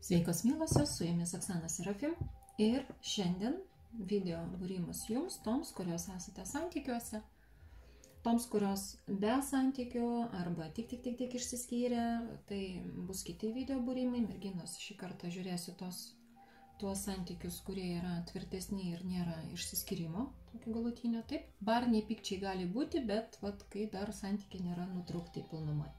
Sveikos mielosios, su jumis Oksana Serafim ir šiandien video būrimas jums, toms, kurios esate santykiuose, toms, kurios be santykių arba tik išsiskyrė, tai bus kiti video būrimai, merginos šį kartą žiūrėsiu tuos santykius, kurie yra tvirtesni ir nėra išsiskyrimo, tokio galutinio, taip, barniai pykčiai gali būti, bet kai dar santykiai nėra nutraukti pilnumai.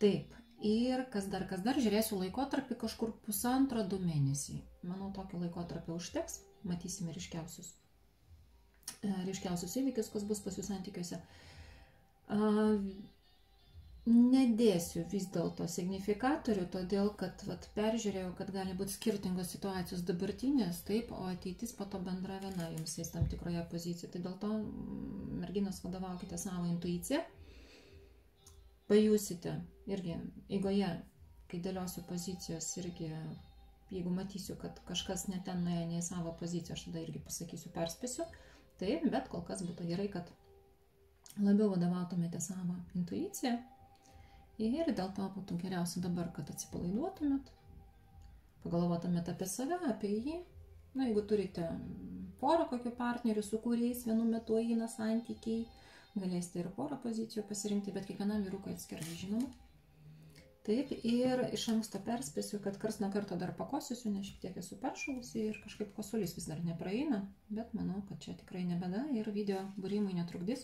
Taip. Ir kas dar, žiūrėsiu laikotarpį kažkur 1,5–2 mėnesiai. Manau, tokio laikotarpio užteks. Matysime ryškiausius įvykius, kas bus pas jų santykiuose. Nedėsiu vis dėlto signifikatorių, todėl kad peržiūrėjau, kad gali būti skirtingos situacijos dabartinės, taip, o ateitis po to bendra viena jums eis tam tikroje pozicijoje. Tai dėl to, merginos, vadovaukite savo intuiciją. Pajusite irgi eigoje, kai dėliosiu pozicijos, irgi, jeigu matysiu, kad kažkas ne ten nuėjo, ne į savo poziciją, aš tada irgi pasakysiu, perspėsiu. Taip, bet kol kas būtų gerai, kad labiau vadovautumėte savo intuiciją. Ir dėl to būtų geriausia dabar, kad atsipalaiduotumėt, pagalvotumėt apie save, apie jį. Na, jeigu turite porą kokių partnerių, su kuriais vienu metu eina santykiai, galėsite ir porą pozicijų pasirinkti, bet kiekvienam vyrukui atskirai, žinoma. Taip, ir iš anksto perspėsiu, kad karts nuo karto dar pakosiusiu, nes šiek tiek esu peršalusi ir kažkaip kosulys vis dar nepraeina, bet manau, kad čia tikrai ne bėda ir video būrimui netrukdys.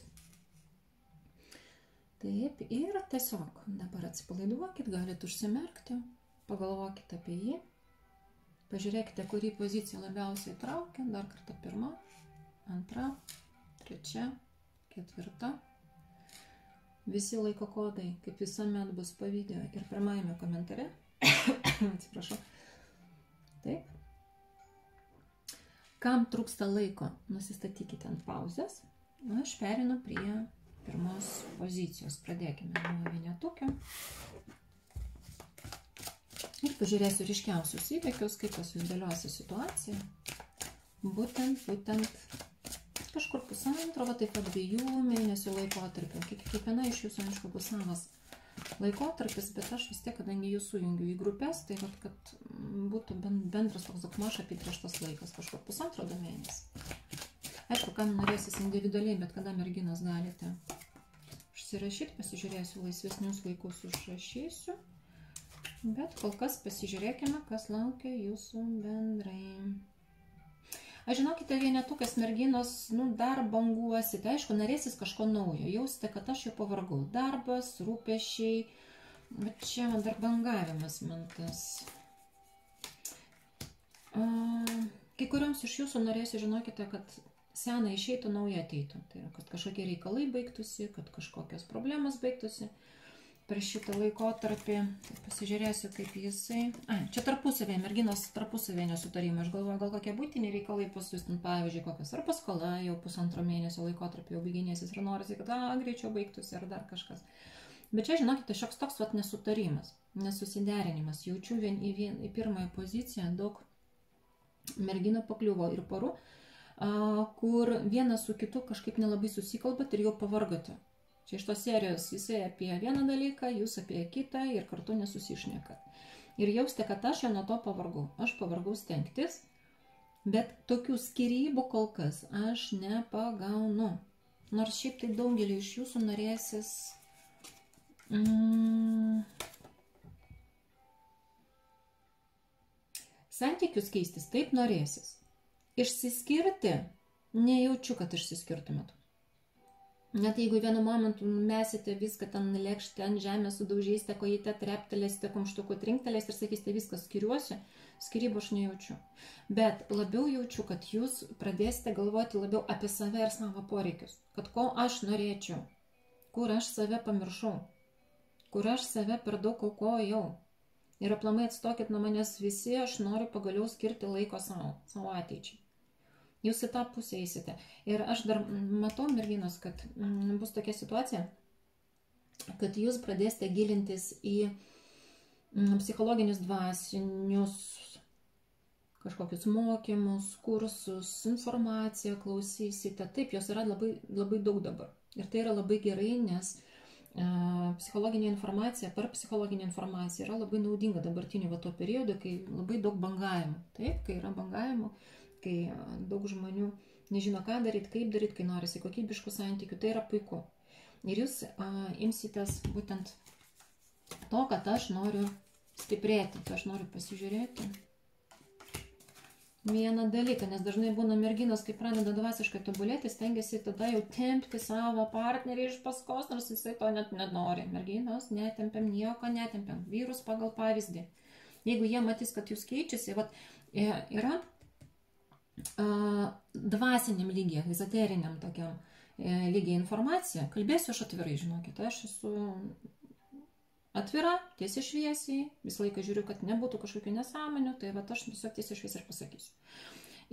Taip, ir tiesiog dabar atsipalaiduokit, galite užsimerkti, pagalvokite apie jį, pažiūrėkite, kurį poziciją labiausiai traukia, dar kartą 1, 2, 3, 4. Visi laiko kodai, kaip visuomet, bus po video ir pirmajame komentare. Atsiprašau. Taip. Kam trūksta laiko, nusistatykite ant pauzės. Aš perinu prie pirmos pozicijos. Pradėkime nuo vienetukio. Ir pažiūrėsiu ryškiausius įvykius, kaip pas jūs dėliuosi situaciją. Būtent kažkur 1,5, taip pat 2 mėnesių laikotarpio. Kiekviena iš jūsų, aišku, bus savas laikotarpis, bet aš vis tiek, kadangi jūs sujungiu į grupės, tai kad būtų bendras toks daugmaž apibrėžtas laikas, kažkur 1,5–2 mėnesį. Aišku, kam norėsis individualiai, bet kada merginos galite užsirašyti, pasižiūrėsiu laisvesnius laikus, užrašysiu, bet kol kas pasižiūrėkime, kas laukia jūsų bendrai. Aš žinokite, vienetukas merginos, dar banguosite, aišku, norėsis kažko naujo, jausite, kad aš jau pavargau, darbas, rūpesčiai, bet čia dar bangavimas man tas. Kai kurioms iš jūsų norėsiu, žinokite, kad sena išeitų, nauja ateitų, tai yra, kad kažkokie reikalai baigtųsi, kad kažkokios problemos baigtųsi. Per šitą laikotarpį pasižiūrėsiu, kaip jisai... Čia tarpusavėje, merginos tarpusavėje nesutarimai. Aš galvoju, gal kokie būtiniai reikalai pasustin, pavyzdžiui, kokios ar paskola jau 1,5 mėnesio laikotarpį jau baiginėsis ir norisi, kad greičiau baigtųsi ar dar kažkas. Bet čia, žinokite, šioks toks nesutarimas, nesusiderinimas. Jaučiu į pirmąją poziciją daug merginų pakliuvo ir porų, kur vienas su kitu kažkaip nelabai susikalbat ir jau pavargote. Čia iš tos serijos jisai apie vieną dalyką, jūs apie kitą ir kartu nesusišnekat. Ir jausite, kad aš jau nuo to pavargau. Aš pavargau stengtis, bet tokių skyrybų kol kas aš nepagaunu. Nors šiaip tai daugelį iš jūsų norėsis... Santykius keistis taip norėsis. Išsiskirti, nejaučiu, kad išsiskirtumėt. Net jeigu vienu momentu mesite viską ten lėkštę ant žemės, sudaužysite kojytę, treptelėsite, kumštuku trinktelėsite ir sakysite, viskas skiriuosi, skirybų aš nejaučiu. Bet labiau jaučiu, kad jūs pradėsite galvoti labiau apie save ir savo poreikius. Kad ko aš norėčiau, kur aš save pamiršau, kur aš save per daug aukojau. Ir aplamai atstokit nuo manęs visi, aš noriu pagaliau skirti laiko savo ateičiai. Jūs į tą pusę eisite. Ir aš dar matau, merginos, kad bus tokia situacija, kad jūs pradėsite gilintis į psichologinius, dvasinius kažkokius mokymus, kursus, informaciją klausysite. Taip, jos yra labai, labai daug dabar. Ir tai yra labai gerai, nes psichologinė informacija, parapsichologinė informacija yra labai naudinga dabartiniu va tuo periodu, kai labai daug bangavimų. Taip, kai yra bangavimų, kai daug žmonių nežino, ką daryti, kaip daryti, kai norisi kokybiškų santykių, tai yra puiku. Ir jūs imsitės būtent to, kad aš noriu stiprėti, tai aš noriu pasižiūrėti vieną dalyką, nes dažnai būna merginos, kai pradeda dvasiškai tobulėti, stengiasi tada jau tempti savo partnerį iš paskos, nors jisai to net nenori. Merginos, netempiam, nieko netempiam. Vyrus pagal pavyzdį. Jeigu jie matys, kad jūs keičiasi, vat, yra dvasiniam lygiai, ezoteriniam tokiam lygiai informacija. Kalbėsiu aš atvirai, žinokite, aš esu atvira, tiesiai šviesiai, visą laiką žiūriu, kad nebūtų kažkokių nesąmonių, tai vat aš tiesiog tiesiai šviesiai ir pasakysiu.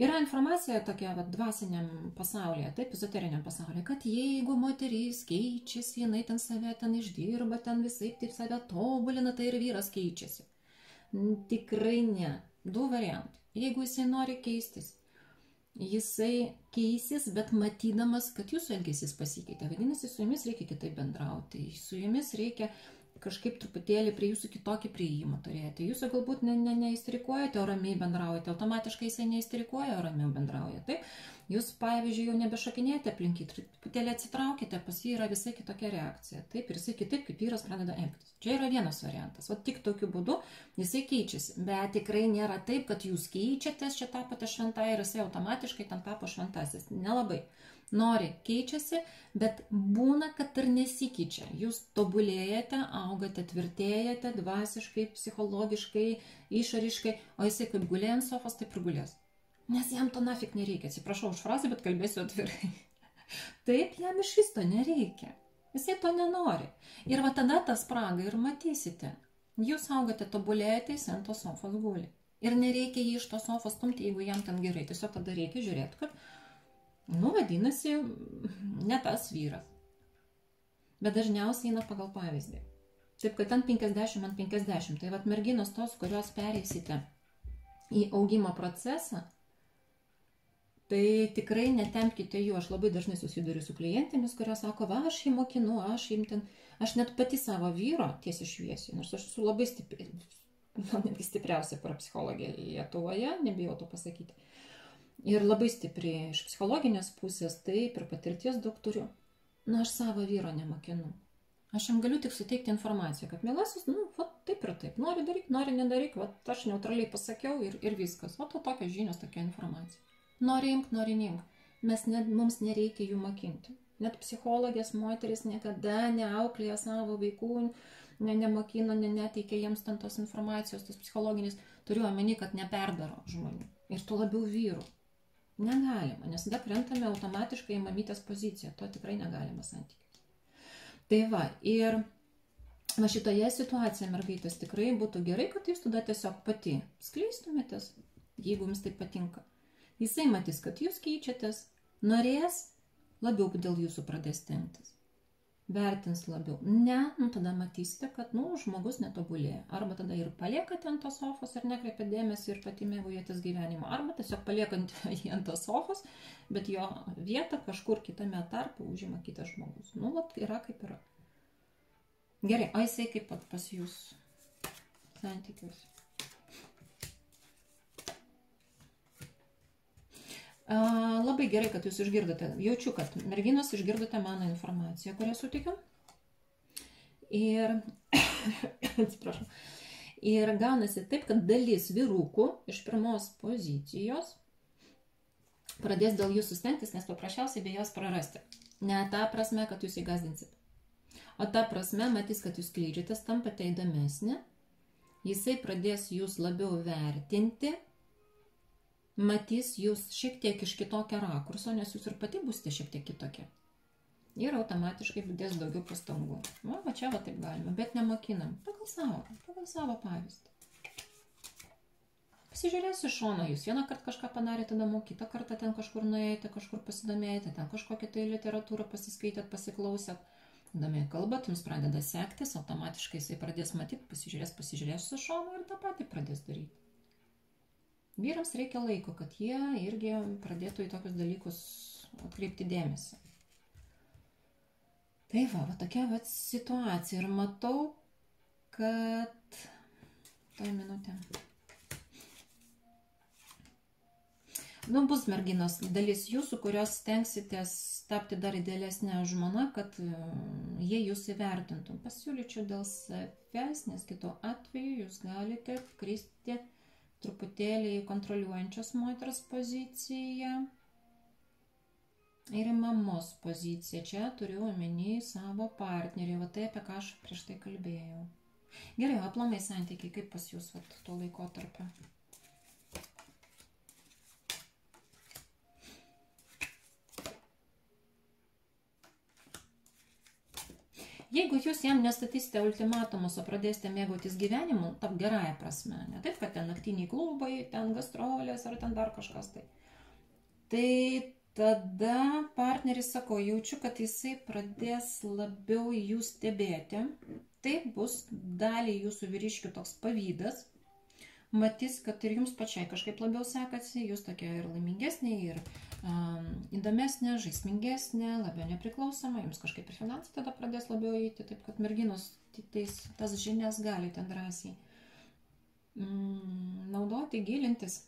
Yra informacija tokia vat, dvasiniam pasaulyje, taip, ezoteriniam pasaulyje, kad jeigu moteris keičiasi, jinai ten save ten išdirba, ten visai taip save tobulina, tai ir vyras keičiasi. Tikrai ne. Du variantai. Jeigu jisai nori keistis, jisai keisis, bet matydamas, kad jūsų elgesys pasikeitė. Vadinasi, su jumis reikia kitaip bendrauti, su jumis reikia kažkaip truputėlį prie jūsų kitokį priėjimą turėti. Jūsų galbūt neįstrikuojate, o ramiai bendraujate. Automatiškai jisai neįstrikuoja, o ramiau bendrauja. Taip? Jūs, pavyzdžiui, jau nebešakinėjate aplinkį, truputėlį atsitraukite, pas jį yra visai kitokia reakcija. Taip, ir jisai kitaip kaip vyras pradeda elgtis. Čia yra vienas variantas. O tik tokiu būdu jisai keičiasi. Bet tikrai nėra taip, kad jūs keičiatės, čia tapote šventai ir jisai automatiškai ten tapo šventasis. Nelabai. Nori, keičiasi, bet būna, kad ir nesikeičia. Jūs tobulėjate, augate, tvirtėjate, dvasiškai, psichologiškai, išoriškai, o jisai kaip gulė ant sofos, taip ir gulės. Nes jam to nafik nereikia. Atsiprašau už frazę, bet kalbėsiu atvirai. Taip, jam iš vis to nereikia. Jisai to nenori. Ir va tada tą spragą ir matysite. Jūs augate, tobulėjate, jis ant tos sofos guli. Ir nereikia jį iš tos sofos stumti, jeigu jam ten gerai. Tiesiog tada reikia žiūrėti, kad vadinasi, ne tas vyras. Bet dažniausiai eina pagal pavyzdį. Taip, kad ant 50 ant 50. Tai vat merginos tos, kurios pereisite į augimo procesą, tai tikrai netempkite jų. Aš labai dažnai susiduriu su klientėmis, kurios sako, va, aš jį mokinu, aš net pati savo vyro tiesiai šviesiai, nors aš esu labai netgi stipriausia parapsichologė Lietuvoje, nebijau to pasakyti. Ir labai stipriai iš psichologinės pusės, taip, ir patirties daug turiu. Na, aš savo vyro nemokinu. Aš jam galiu tik suteikti informaciją, kad mielasis, va, taip ir taip. Nori daryk, nori nedaryk, va, aš neutraliai pasakiau ir viskas. O to tokios žinios, tokia informacija. Nori imk, nori neimk. Mums nereikia jų mokinti. Net psichologės moteris niekada neauklėja savo vaikų, nemokina, neteikia jiems ten tos informacijos, tos psichologinės. Turiu omeny, kad neperdaro žmonių. Ir tuo labiau vyrų. Negalima, nes tada krentame automatiškai į mamytės poziciją. To tikrai negalima santykius. Tai va, ir va šitoje situacijoje, mergaitės, tikrai būtų gerai, kad jūs tada tiesiog pati skleistumėtės, jeigu jums tai patinka. Jisai matys, kad jūs keičiatės, norės, labiau dėl jūsų pradės stengtis. Vertins labiau. Ne, tada matysite, kad, žmogus netobulėja. Arba tada ir paliekate ant tos sofos ir nekreipia dėmesį ir pati mėgaujatės gyvenimo. Arba tiesiog paliekant jį ant tos sofos, bet jo vietą kažkur kitame tarpe užima kitas žmogus. Yra kaip yra. Gerai, o jisai kaip pat pas jūs santykiuose. Labai gerai, kad jūs išgirdote. Jaučiu, kad merginos išgirdote mano informaciją, kurią sutikiu. Ir, atsiprašau, ir gaunasi taip, kad dalis vyrukų iš pirmos pozicijos pradės dėl jūsų stengtis, nes paprasčiausiai be jos prarasti. Ne ta prasme, kad jūs įgazdinsit. O ta prasme, matys, kad jūs kleidžiatės, tampate įdomesnė. Jisai pradės jūs labiau vertinti. Matys jūs šiek tiek iš kitokio rakurso, nes jūs ir pati būsite šiek tiek kitokia. Ir automatiškai dės daugiau pastangų. Va čia va taip galima, bet nemokinam. Pagal savo pavyzdį. Pasižiūrėsiu iš šono jūs. Vieną kartą kažką padarėte namų, kitą kartą ten kažkur nuėjote, kažkur pasidomėjote, ten kažkokią tai literatūrą pasiskaitėt, pasiklausėt. Įdomiai kalbat, jums pradeda sektis, automatiškai jisai pradės matyti, pasižiūrės iš šono ir tą patį pradės daryti. Vyrams reikia laiko, kad jie irgi pradėtų į tokius dalykus atkreipti dėmesį. Tai va tokia va situacija ir matau, kad... Toj minutė. Nu, bus merginos dalis jūsų, kurios stengsitės tapti dar idealesnė žmona, kad jie jūs įvertintų. Pasiūlyčiau dėl savęs, nes kito atveju jūs galite kristi truputėlį kontroliuojančios moters poziciją ir mamos poziciją. Čia turiu omeny savo partnerį, va tai, apie ką aš prieš tai kalbėjau. Gerai, aplamai santykiai, kaip pas jūs va, tuo laikotarpiu? Jeigu jūs jam nestatysite ultimatumus, o pradėsite mėgautis gyvenimu, tap gerąją prasme, ne taip, kad ten naktiniai klubai, ten gastrolės ar ten dar kažkas tai. Tai tada partneris sako, jaučiu, kad jisai pradės labiau jūs stebėti. Tai bus dalį jūsų vyriškių toks pavydas. Matys, kad ir jums pačiai kažkaip labiau sekasi, jūs tokia ir laimingesnė, ir įdomesnė, žaismingesnė, labiau nepriklausoma, jums kažkaip ir finansai tada pradės labiau eiti, taip kad merginos tas žinias galite drąsiai naudoti, gilintis,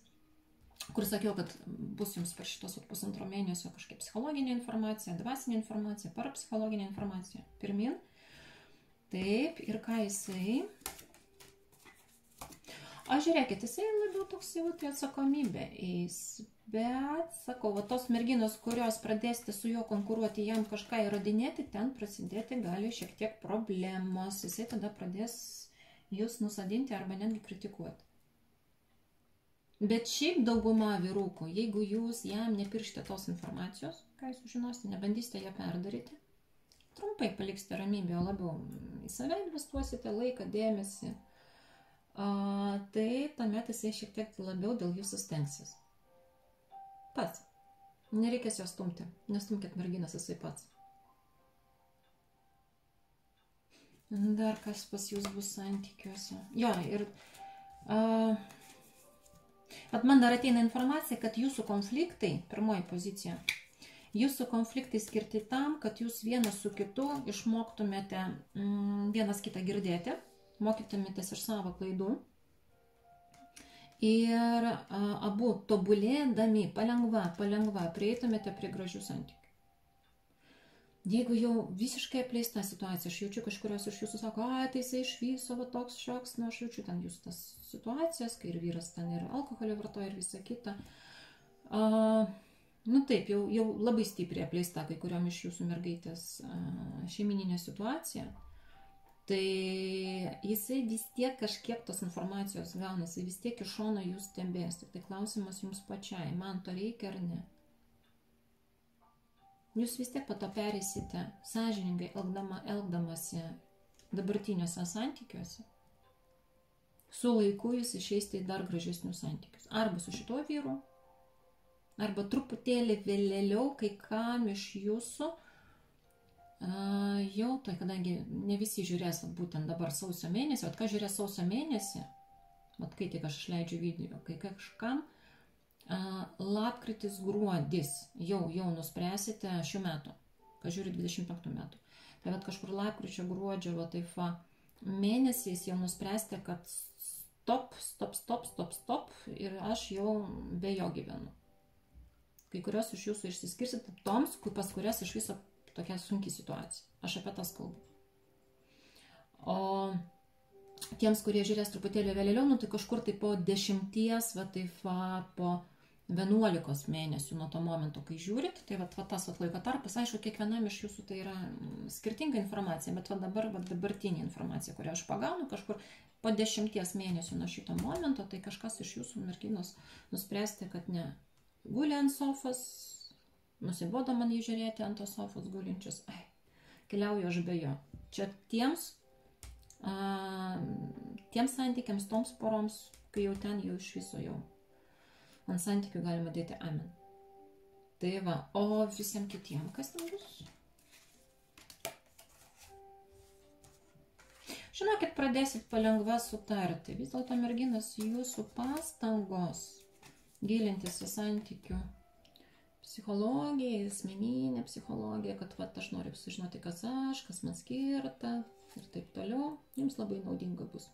kur sakiau, kad bus jums per šitos 1,5 mėnesio kažkaip psichologinė informacija, dvasinė informacija, parapsichologinė informacija, pirmin. Taip, ir ką jisai... Aš žiūrėkit, jisai labiau toks jau tai atsakomybė eis, bet, sakau, va tos merginos, kurios pradėsite su juo konkuruoti, jam kažką įrodinėti, ten prasidėti gali šiek tiek problemos, jisai tada pradės jūs nusadinti arba netgi kritikuoti. Bet šiaip dauguma vyrukų, jeigu jūs jam nepiršite tos informacijos, ką jūs sužinosite, nebandysite ją perdaryti, trumpai paliksite ramybę, o labiau į save investuosite laiką, dėmesį, tai tuomet jisai šiek tiek labiau dėl jūsų stengsis. Pats. Nereikės jo stumti. Nestumkit merginas jisai pats. Dar kas pas jūs bus santykiuose. Jo, ir man dar ateina informacija, kad jūsų konfliktai, pirmoji pozicija, jūsų konfliktai skirti tam, kad jūs vienas su kitu išmoktumėte vienas kitą girdėti, mokytumėtės iš savo klaidų ir abu tobulėdami palengva prieitumėte prie gražių santykių. Jeigu jau visiškai apleista situacija, aš jaučiu kažkurios iš jūsų sako, tai jisai iš viso, va toks šioks, nu aš jaučiu ten jūsų tas situacijas, kai ir vyras ten ir alkoholį vartoja ir visa kita. Nu taip, jau labai stipriai apleista kai kuriom iš jūsų mergaitės šeimininė situacija. Tai jisai vis tiek kažkiek tos informacijos gauna, jisai vis tiek iš šono jūs stebės. Tai klausimas jums pačiai, man to reikia ar ne. Jūs vis tiek po to perėsite sąžiningai elgdamasi dabartiniuose santykiuose. Su laiku jūs išeisite į dar gražesnius santykius. Arba su šituo vyru, arba truputėlį vėliau, kai kam iš jūsų jau, tai kadangi ne visi žiūrės būtent dabar sausio mėnesį, o kas žiūrės sausio mėnesį, kai tik aš išleidžiu video, kai kažkam lapkritis, gruodis jau nuspręsite šių metų, kas žiūri 25 metų. Tai vat kažkur lapkričio, gruodžio, va taip va, mėnesiais jau nuspręsite, kad stop ir aš jau be jo gyvenu. Kai kurios iš jūsų išsiskirsite toms, pas kurias iš viso tokia sunki situacija. Aš apie tas kalbu. O tiems, kurie žiūrės truputėlį vėliau, nu tai kažkur tai po 10, va taip va, po 11 mėnesių nuo to momento, kai žiūrit, tai va tas laiko tarpas, aišku, kiekvienam iš jūsų tai yra skirtinga informacija, bet va dabar dabartinė informacija, kurią aš pagaunu kažkur po 10 mėnesių nuo šito momento, tai kažkas iš jūsų merginos nuspręsti, kad ne, guli ant sofos, nusibodo man jį žiūrėti ant tos sofos gulinčius, keliauju aš be jo. Čia tiems santykiams, toms poroms, kai jau ten jau iš viso jau ant santykių galima dėti amen. Tai va, o visiems kitiem, kas ten bus? Žinokit, pradėsit palengva sutarti. Vis dėlto merginos, jūsų pastangos gilintis į santykių psichologija, asmeninė psichologija, kad vat, aš noriu sužinoti, kas man skirta ir taip toliau, jums labai naudinga bus.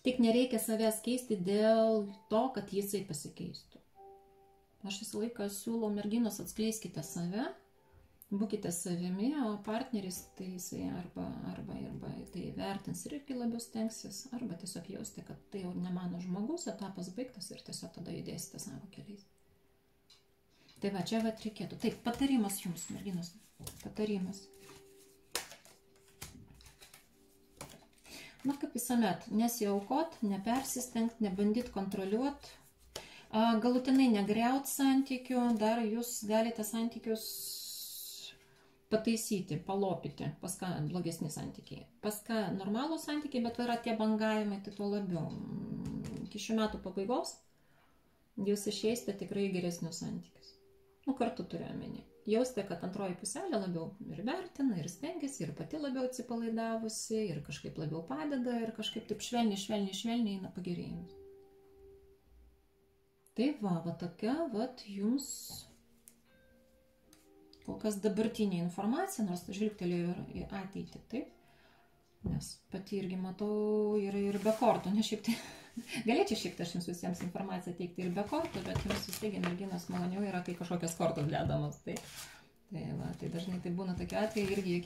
Tik nereikia savęs keisti dėl to, kad jisai pasikeistų. Aš visą laiką siūlau merginos atskleiskite save, būkite savimi, o partneris tai jisai arba tai vertins ir irgi labiau stengsis, arba tiesiog jausti, kad tai jau ne mano žmogus, etapas baigtas ir tiesiog tada judėsite savo keliais. Tai va, čia vat reikėtų. Taip, patarimas jums, merginos. Patarimas. Na, kaip visuomet, nesiaukot, nepersistengt, nebandyt kontroliuot, galutinai negriaut santykių, dar jūs galite santykius pataisyti, palopyti, pas ką blogesni santykiai. Pas ką normalų santykiai, bet yra tie bangavimai, tai tuo labiau. Iki šių metų pabaigos jūs išeisite tikrai geresnius santykius. Nu, kartu turiu omeny. Jausite, kad antroji puselė labiau ir vertina, ir stengiasi, ir pati labiau atsipalaidavusi, ir kažkaip labiau padeda, ir kažkaip taip švelniai eina pagerėjimus. Tai va tokia, jums kol kas dabartinė informacija, nors žvilgtelėjau ir į ateitį, taip? Nes pati irgi matau ir be kortų, ne šiaip tai. Galėčiau šiek tiek aš jums visiems informaciją teikti ir be kortų, bet jums vis tiek merginos maloniau yra, kai kažkokios kortos dedamos. Tai dažnai tai būna tokiu atveju irgi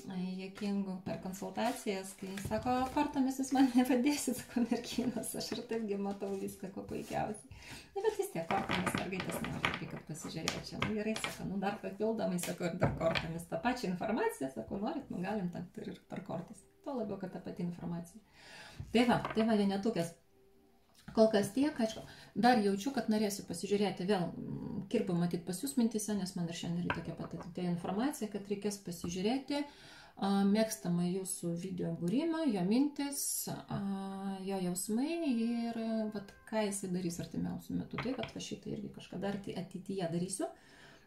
juokingų per konsultacijas, kai sako, kortomis jūs man nepadėsit, sako merginos, aš ir taipgi matau viską, ko puikiausiai. Na, bet vis tiek kortomis mergaitės nori, kad pasižiūrėčiau. Nu, gerai, sako, dar papildomai, sako, ir dar kortomis. Ta pačia informacija, sako, norit, galim ir per kortas. Tuo labiau, kad ta pati informacija. Tai va, vienetukės. Kol kas tiek, aišku, dar jaučiu, kad norėsiu pasižiūrėti vėl, kirba matyti pas jūs mintise, nes man ir šiandien tokia pat atėjo informacija, kad reikės pasižiūrėti mėgstamą jūsų video būrimą, jo mintis, jo jausmai ir ką jisai darys artimiausiu metu. Tai va šitą irgi kažkada ateityje darysiu.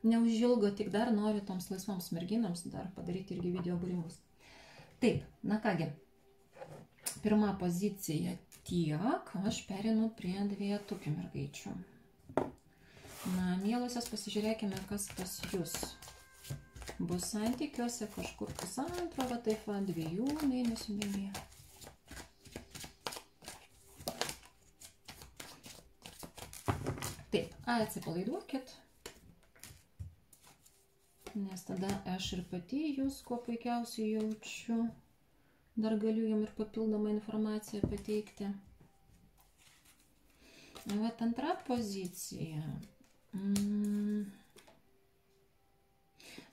Neužilgo, tik dar noriu toms laisvoms merginoms dar padaryti irgi video būrimus. Taip, na kągi. Pirma pozicija tiek, aš perinu prie dviejetukių mergaičių. Na, mielosios, pasižiūrėkime, kas pas jūs bus santykiuose kažkur pusantro, taip 2 mėnesių bėgyje. Taip, atsipalaiduokit, nes tada aš ir pati jūs kuo puikiausiai jaučiu. Dar galiu jums ir papildomą informaciją pateikti. Vat antra pozicija.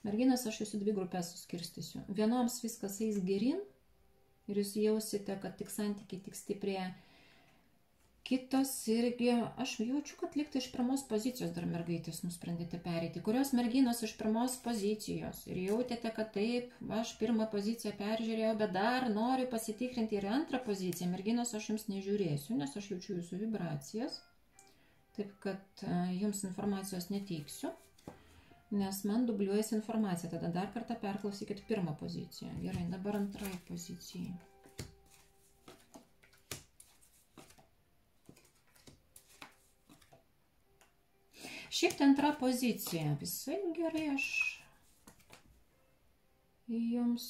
Merginas, aš jūsų 2 grupės suskirstysiu. Vienoms viskas eis gerin ir jūs jausite, kad tik santykiai tik stiprėja. Kitos irgi, aš jaučiu, kad liktai iš pirmos pozicijos dar mergaitės nusprendėte pereiti. Kurios merginos iš pirmos pozicijos ir jautėte, kad taip, aš pirmą poziciją peržiūrėjau, bet dar noriu pasitikrinti ir antrą poziciją. Merginos, aš jums nežiūrėsiu, nes aš jaučiu jūsų vibracijas. Taip, kad jums informacijos neteiksiu, nes man dubliuojasi informacija. Tada dar kartą perklausykit pirmą poziciją. Gerai, dabar antrai pozicijai. Šiaip tai antra pozicija. Visai gerai aš jums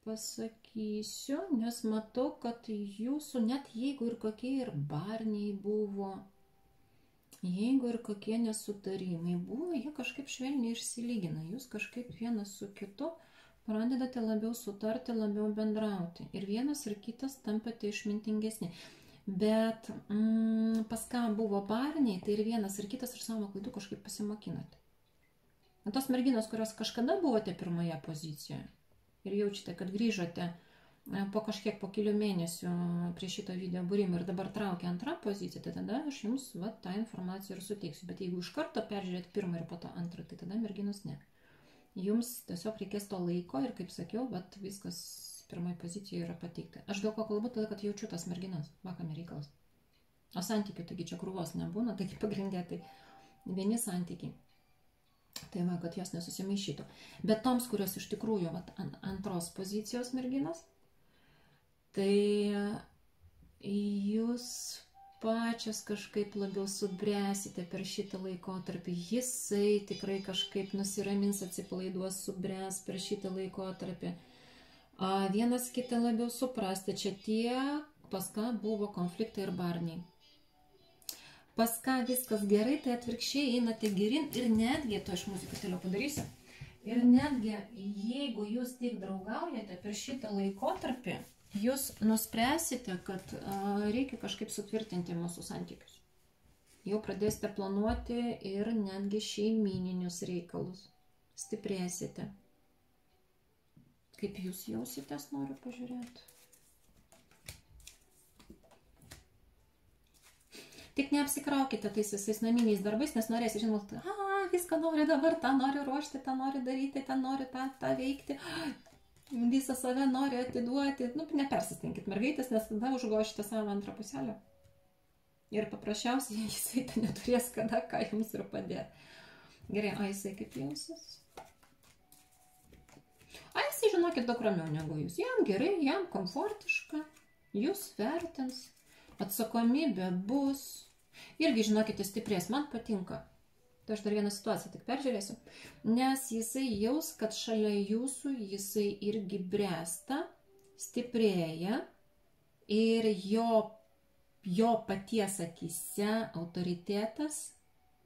pasakysiu, nes matau, kad jūsų, net jeigu ir kokie ir barniai buvo, jeigu ir kokie nesutarimai buvo, jie kažkaip švelniai išsilygina. Jūs kažkaip vienas su kitu pradedate labiau sutarti, labiau bendrauti. Ir vienas ir kitas tampate išmintingesni. Bet pas ką buvo barniai, tai ir vienas ir kitas ir savo klaidų kažkaip pasimokinote. Tos merginos, kurios kažkada buvote pirmoje pozicijoje ir jaučiate, kad grįžote po kelių mėnesių prie šito video būrimo ir dabar traukia antrą poziciją, tai tada aš jums tą informaciją ir suteiksiu. Bet jeigu iš karto peržiūrėt pirmą ir po to antrą, tai tada merginos ne. Jums tiesiog reikės to laiko ir, kaip sakiau, viskas pirmoji pozicija yra pateikta. Aš dėl ko kalbu, tada, kad jaučiu tas merginas, vakame reikalas. O santykių, taigi čia krūvos nebūna, taigi pagrindė tai vieni santykiai. Tai va, kad jos nesusimaišytų. Bet toms, kurios iš tikrųjų antros pozicijos merginos, tai jūs pačios kažkaip labiau subręsite per šitą laikotarpį. Jisai tikrai kažkaip nusiramins, atsipalaiduos, subręs per šitą laikotarpį. Vienas kitą labiau suprasti. Čia tie, pas ką buvo konfliktai ir barniai. Pas ką viskas gerai, tai atvirkščiai einate gerin ir netgi, to iš muzikos toliau padarysiu, ir netgi jeigu jūs tik draugaujate per šitą laikotarpį, jūs nuspręsite, kad reikia kažkaip sutvirtinti mūsų santykius. Jau pradėsite planuoti ir netgi šeimyninius reikalus. Stiprėsite. Kaip jūs jausitės, noriu pažiūrėti. Tik neapsikraukite tais visais naminiais darbais, nes norėsite, žinot, viską nori dabar, tą nori ruošti, tą nori daryti, tą nori tą veikti. Visą save nori atiduoti. Nepersistenkit, mergaitės, nes tada užgošite savo antrą puselę. Ir paprasčiausiai jisai tai neturės kada, ką jums ir padėti. Gerai, jisai kaip jausis? Jisai, žinokit, daug ramiau negu jūs. Jam gerai, jam komfortiška, jūs vertins, atsakomybė bus. Irgi, žinokite, stiprės, man patinka. Tai aš dar vieną situaciją tik peržiūrėsiu. Nes jisai jaus, kad šalia jūsų jisai irgi bręsta, stiprėja ir jo paties akyse autoritetas,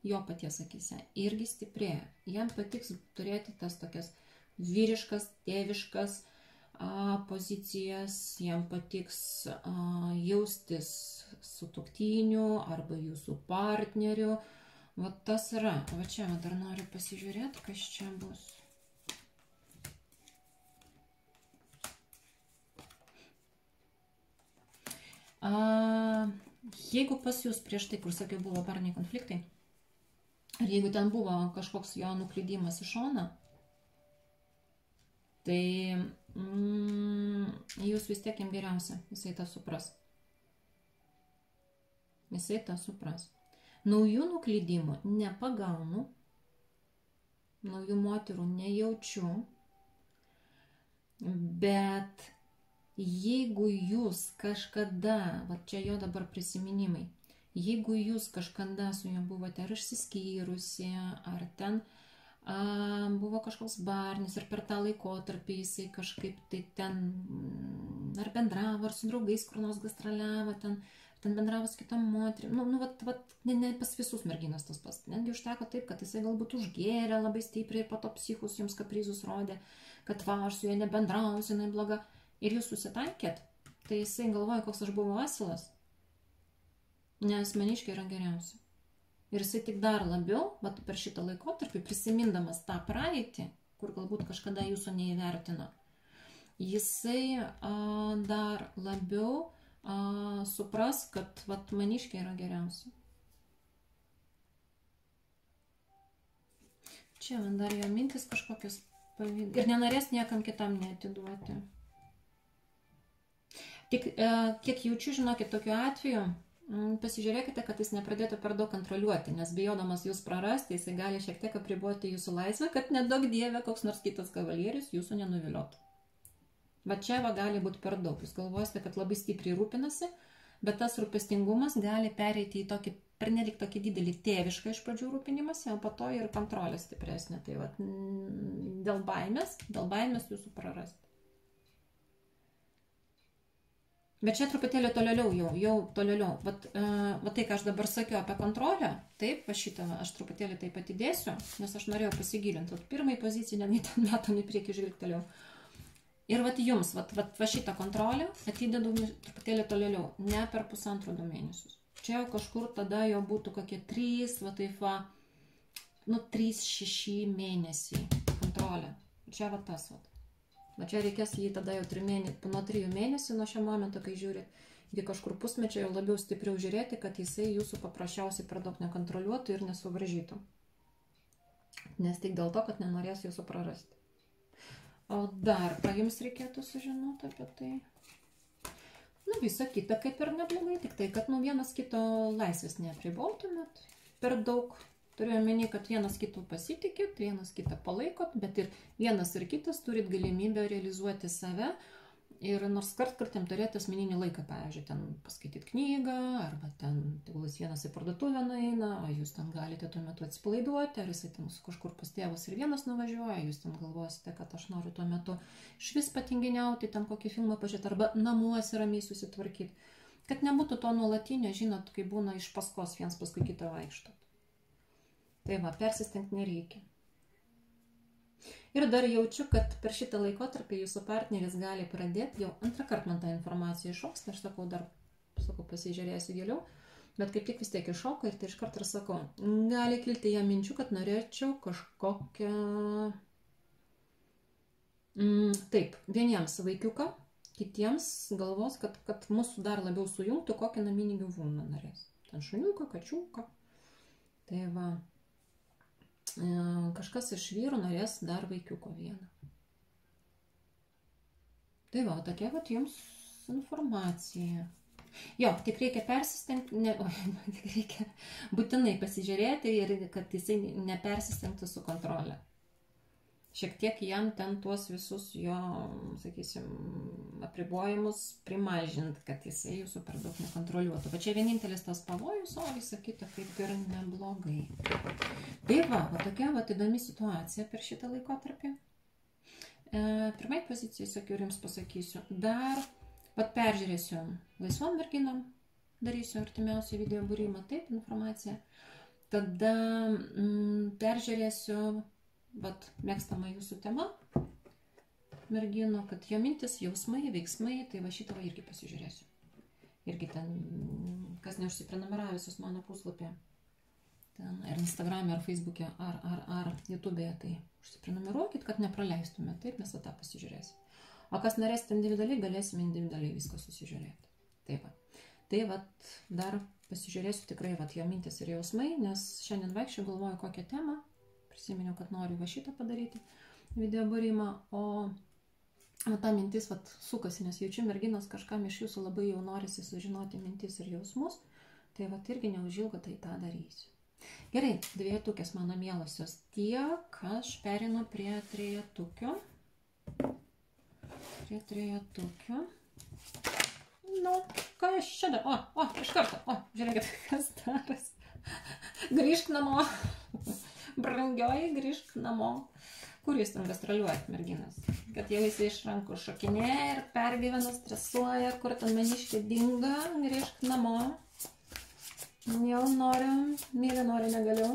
jo paties akyse irgi stiprėja. Jam patiks turėti tas tokias vyriškas, tėviškas pozicijas, jam patiks jaustis sutuoktiniu arba jūsų partneriu. Va tas yra. Va čia dar noriu pasižiūrėti, kas čia bus. Jeigu pas jūs prieš tai, kur sakiau, buvo barniai konfliktai, ir jeigu ten buvo kažkoks jo nuklydimas į šoną, tai jūs vis tiek jam geriausia. Jisai tą supras. Jisai tą supras. Naujų nuklydimų nepagaunu, naujų moterų nejaučiu, bet jeigu jūs kažkada, va čia jo dabar prisiminimai, jeigu jūs kažkada su juo buvote ar išsiskyrusi, ar ten buvo kažkoks barnis ir per tą laikotarpį jisai kažkaip tai ten ar bendravo, ar su draugais kur nors gastroliavo, ten bendravo su kitom moterim. Ne pas visus merginas tas pas. Netgi užteko taip, kad jisai galbūt užgėrė labai stipriai ir po to psichus jums kaprizus rodė, kad va, aš su juo nebendrausiu, jinai bloga. Ir jūs susitaikėt, tai jisai galvoja, koks aš buvau asilas, nes maniškiai yra geriausia. Ir jisai tik dar labiau, per šitą laikotarpį, prisimindamas tą praeitį, kur galbūt kažkada jūsų neįvertino, jisai dar labiau supras, kad maniškiai yra geriausia. Čia man dar jo mintis kažkokios pavyzdys. Ir nenorės niekam kitam neatiduoti. Tik kiek jaučiu, žinokit, tokiu atveju, pasižiūrėkite, kad jis nepradėtų per daug kontroliuoti, nes bijodamas jūs prarasti, jisai gali šiek tiek apriboti jūsų laisvę, kad nedaug dieve koks nors kitas kavalierius jūsų nenuviliotų. Va čia gali būti per daug. Jūs galvosite, kad labai stipriai rūpinasi, bet tas rūpestingumas gali pereiti į tokį, pernelik tokį didelį tėvišką iš pradžių rūpinimąsi, o po to ir kontrolę stipresnė. Tai va, dėl baimės jūsų prarasti. Bet čia truputėlį tolėliau jau tolėliau. Va tai, ką aš dabar sakiau apie kontrolę, taip, va šitą aš truputėlį taip atidėsiu, nes aš norėjau pasigilinti. Pirmai pozicijai, netgi ten metam į priekį žvilgtelėjau. Ir va jums, va šitą kontrolę atidedu truputėlį tolėliau, ne per 1,5–2 mėnesius. Čia jau kažkur tada jau būtų kokie 3–6 mėnesiai kontrolę. Čia va tas va. Va čia reikės jį tada jau nuo 3 mėnesių nuo šio momento, kai žiūrit, iki kažkur pusmečio jau labiau stipriau žiūrėti, kad jisai jūsų paprasčiausiai per daug nekontroliuotų ir nesuvaržytų. Nes tik dėl to, kad nenorės jūsų prarasti. O dar, ką jums reikėtų sužinoti apie tai? Visa kita kaip ir neblogai, tik tai, kad vienas kito laisvės neapribotumėt per daug. Turiu omeny, kad vienas kitų pasitikit, vienas kitą palaikot, bet ir vienas ir kitas turit galimybę realizuoti save Ir nors kartkartėm turėti asmeninį laiką, pavyzdžiui, ten paskaityti knygą, arba ten tegul jis vienas į parduotuvę nueina, o jūs ten galite tuo metu atsipalaiduoti, ar jisai ten kažkur pas tėvus ir vienas nuvažiuoja, jūs ten galvosite, kad aš noriu tuo metu išvis patinginiauti, ten kokį filmą pažiūrėti, arba namuose ramiai susitvarkyti. Kad nebūtų to nuolatinio, žinot, kai būna iš paskos viens paskui kitą vaikštot. Tai va, persistengti nereikia. Ir dar jaučiu, kad per šitą laikotarpį jūsų partneris gali pradėti, jau antrą kartą man tą informaciją iššoks, tai aš sakau, pasižiūrėsiu giliau, bet kaip tik vis tiek iššoko ir tai iš karto ir sakau, gali kilti jam minčių, kad norėčiau kažkokią, taip, vieniems vaikiuką, kitiems galvos, kad mūsų dar labiau sujungtų kokį naminį gyvūną norės. Ten šuniuką, kačiuką. Tai va. Kažkas iš vyrų norės dar vaikiuko vieną. Tai va, tokia vat jums informacija. Jo, tik reikia persistengti, tik reikia būtinai pasižiūrėti ir kad jisai nepersistengtų su kontrolė. Šiek tiek jam ten tuos visus jo, sakysim, apribojimus primažint, kad jisai jūsų per daug nekontroliuotų. Bet čia vienintelis tas pavojus, o visą kitą kaip ir neblogai. Tai va, tokia įdomi situacija per šitą laikotarpį. Pirmai pozicijai, sakiau, ir jums pasakysiu. Dar peržiūrėsiu laisvom merginom, darysiu artimiausią video būrimą, taip, informaciją. Tada peržiūrėsiu mėgstama jūsų tema merginų, kad jo mintis, jausmai, veiksmai, tai va šitą irgi pasižiūrėsiu. Irgi ten, kas neužsiprenumeravęs mano puslapį, ten ar Instagram'e, ar Facebook'e, ar YouTube'e, tai užsiprenumeruokit, kad nepraleistume, taip mes tą pasižiūrėsim. O kas norėsite individualiai, galėsime individualiai viską susižiūrėti. Taip va. Tai va, dar pasižiūrėsiu tikrai jo mintis ir jausmai, nes šiandien vaikščiau, galvoju kokią temą. Prisiminiau, kad noriu va šitą padaryti video būrimą, o ta mintis sukasi, nes jaučiu merginos kažkam iš jūsų labai jau norisi sužinoti mintis ir jausmus, tai irgi neužilgo tai tą darysiu. Gerai, dvejetukės mano mielosios, tiek aš perinu prie trejetukio. Nu, kas čia dar? Iš karto, žiūrėkit, kas daras. Grįžk namo. Brangioji, grįžk namo. Kur jūs ten gastroliuojat, merginas? Kad jau jis iš rankų šokinėja ir pergyvena, stresuoja, kur ten maniškė dinga, grįžk namo. Jau noriu, myli noriu, negaliu.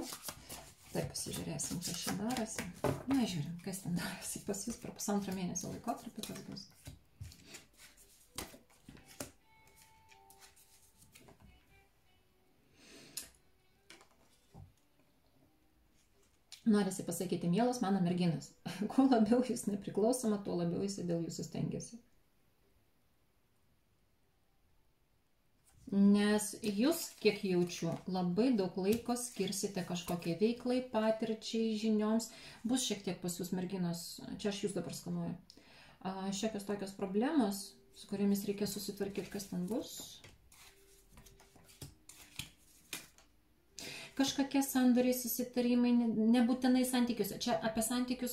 Tai pasižiūrėsim, kas čia darosi. Na, žiūrim, kas ten darosi pas jūs per pusantro mėnesio laikotarpį, kas bus. Norisi pasakyti, mielos mano merginos, kuo labiau jūs nepriklausoma, tuo labiau jis dėl jūsų stengiasi. Nes jūs, kiek jaučiu, labai daug laiko skirsite kažkokiai veiklai, patirčiai, žinioms. Bus šiek tiek pas jūs merginos, čia aš jūs dabar skanuoju, šiokios tokios problemos, su kuriamis reikia susitvarkyti, kas ten bus. Kažkokie sandoriai, susitarimai, nebūtinai santykiuose. Čia apie santykių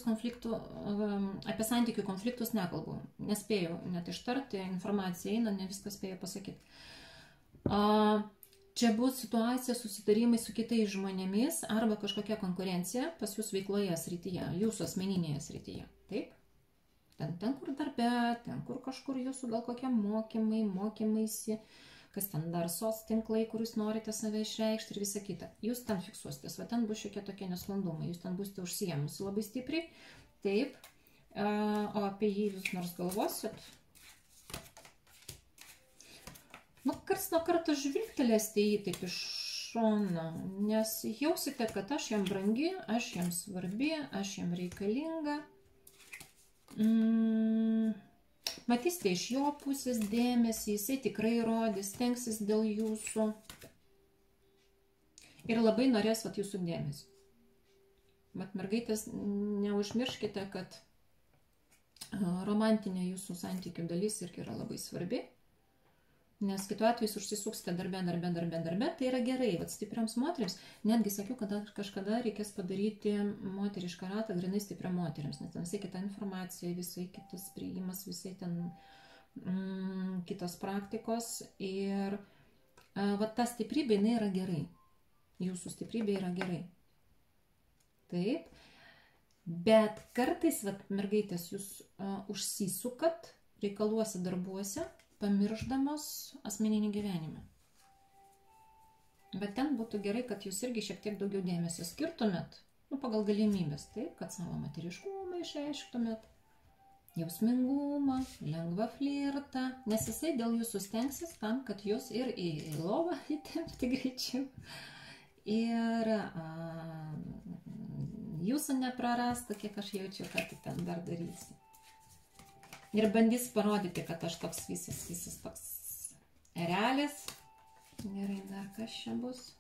konfliktus nekalbu. Nespėjau net ištarti, informacija eina, ne viską spėjau pasakyti. Čia bus situacija, susitarimai su kitais žmonėmis arba kažkokia konkurencija pas jūs veikloje srityje, jūsų asmeninėje srityje. Taip? Ten kur darbe, ten kur kažkur jūsų gal kokie mokymaisi, kas ten dar sos tinklai, kur jūs norite save išreikšti ir visa kita. Jūs ten fiksuositės, va ten bus šiokie tokie nesklandumai, jūs ten būsite užsiėmusi labai stipriai, taip, o apie jį jūs nors galvosit. Nu, karts nuo karto žvilgtelėsite jį taip iš šono, nes jausite, kad aš jam brangi, aš jam svarbi, aš jam reikalinga. Matysite iš jo pusės dėmesį, jisai tikrai rodys, stengsis dėl jūsų ir labai norės jūsų dėmesį. Mat, mergaitės, neužmirškite, kad romantinė jūsų santykių dalis irgi yra labai svarbi, nes kitu atveju užsisuksite darbe, tai yra gerai, stipriams moteriams, netgi sakiau, kad kažkada reikės padaryti moterišką ratą grinai stipriam moteriams, nes ten visai kita informacija, visai kitas priėjimas, visai ten kitos praktikos ir va ta stiprybė, jinai yra gerai. Jūsų stiprybė yra gerai. Taip. Bet kartais, va, mergaitės, jūs užsisukat reikaluose darbuose, pamirždamos asmeninį gyvenimą. Bet ten būtų gerai, kad jūs irgi šiek tiek daugiau dėmesio skirtumėt, nu, pagal galimybės, taip, kad savo materiškumą išreišktumėt, jausmingumą, lengvą flirtą, nes jisai dėl jūsų stengsis tam, kad jūs ir į lovą įtempti greičiau ir jūsų neprarastų, kiek aš jaučiu, ką tu ten dar darysi. Ir bandys parodyti, kad aš toks visas toks erelis. Gerai, dar kas čia bus.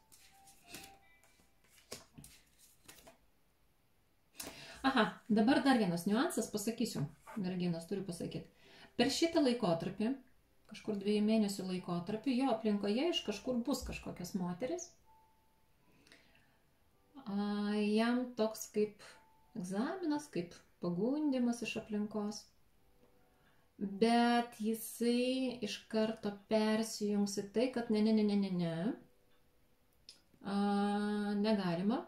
Aha, dabar dar vienas niuansas, pasakysiu, merginos, turiu pasakyti. Per šitą laikotarpį, kažkur 2 mėnesių laikotarpį, jo aplinkoje iš kažkur bus kažkokios moteris. Jam toks kaip egzaminas, kaip pagundimas iš aplinkos. Bet jisai iš karto persijungs į tai, kad ne, negalima.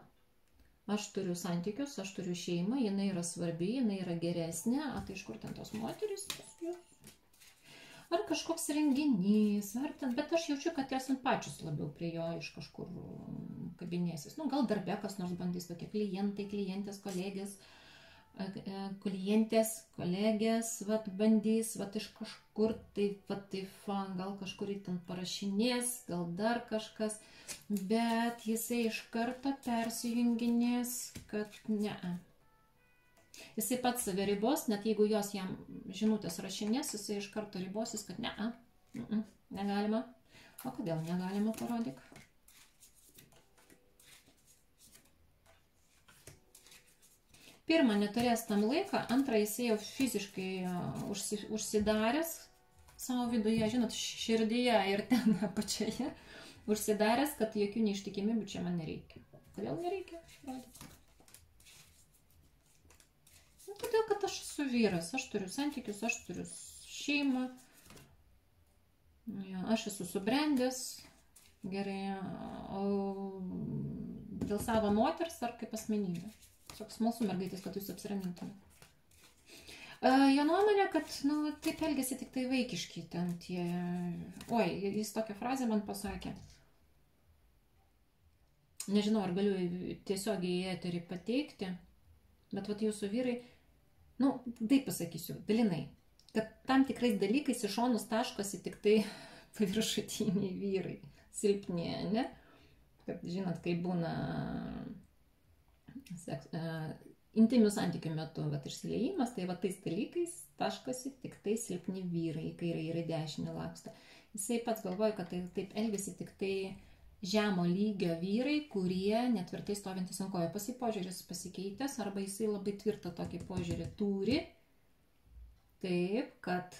Aš turiu santykius, aš turiu šeimą, jinai yra svarbi, jinai yra geresnė. Tai iš kur ten tos moterys? Ar kažkoks renginys, ar ten, bet aš jaučiu, kad esant pačius labiau prie jo iš kažkur kabinėsis. Nu, gal darbe kas nors bandys, tokie klientai, klientės, kolegės, vat bandys, vat iš kažkur, gal kažkur į ten parašinės, gal dar kažkas, bet jisai iš karto persijunginės, kad ne. Jisai pats save ribos, net jeigu jos jam žinutės rašinės, jisai iš karto ribosis, kad ne, negalima. O kodėl negalima, parodyk? Pirmą, neturės tam laiką, antrą, jisai jau fiziškai užsidaręs savo viduje, žinot, širdyje ir ten apačioje, užsidaręs, kad jokių neištikimybių čia man nereikia. Kodėl nereikia? Nu, todėl, kad aš esu vyras, aš turiu santykius, aš turiu šeimą, aš esu subrendęs, gerai, o dėl savo moters ar kaip asmenybė. Tiesiog smalsu, mergaitės, kad jūs apsiramintumėte. Jo nuomonė, kad, nu, taip elgėsi tik tai vaikiški ten tie... Oi, jis tokią frazę man pasakė. Nežinau, ar galiu tiesiogiai į eterį pateikti, bet vat jūsų vyrai, nu, taip pasakysiu, dalinai, kad tam tikrais dalykais iš šonus taškosi tik tai paviršutiniai vyrai, silpni, ne? Kad, žinot, kai būna... intimių santykių metu išsiliejimas, tai tais dalykais taškosi tik tai silpni vyrai, kairė ir dešinė laksto. Jisai pats galvoja, kad taip elgesi tik tai žemo lygio vyrai, kurie netvirtai stovintis ant kojo. Pas jį požiūris pasikeitęs, arba jisai labai tvirtą tokį požiūrį turi, taip, kad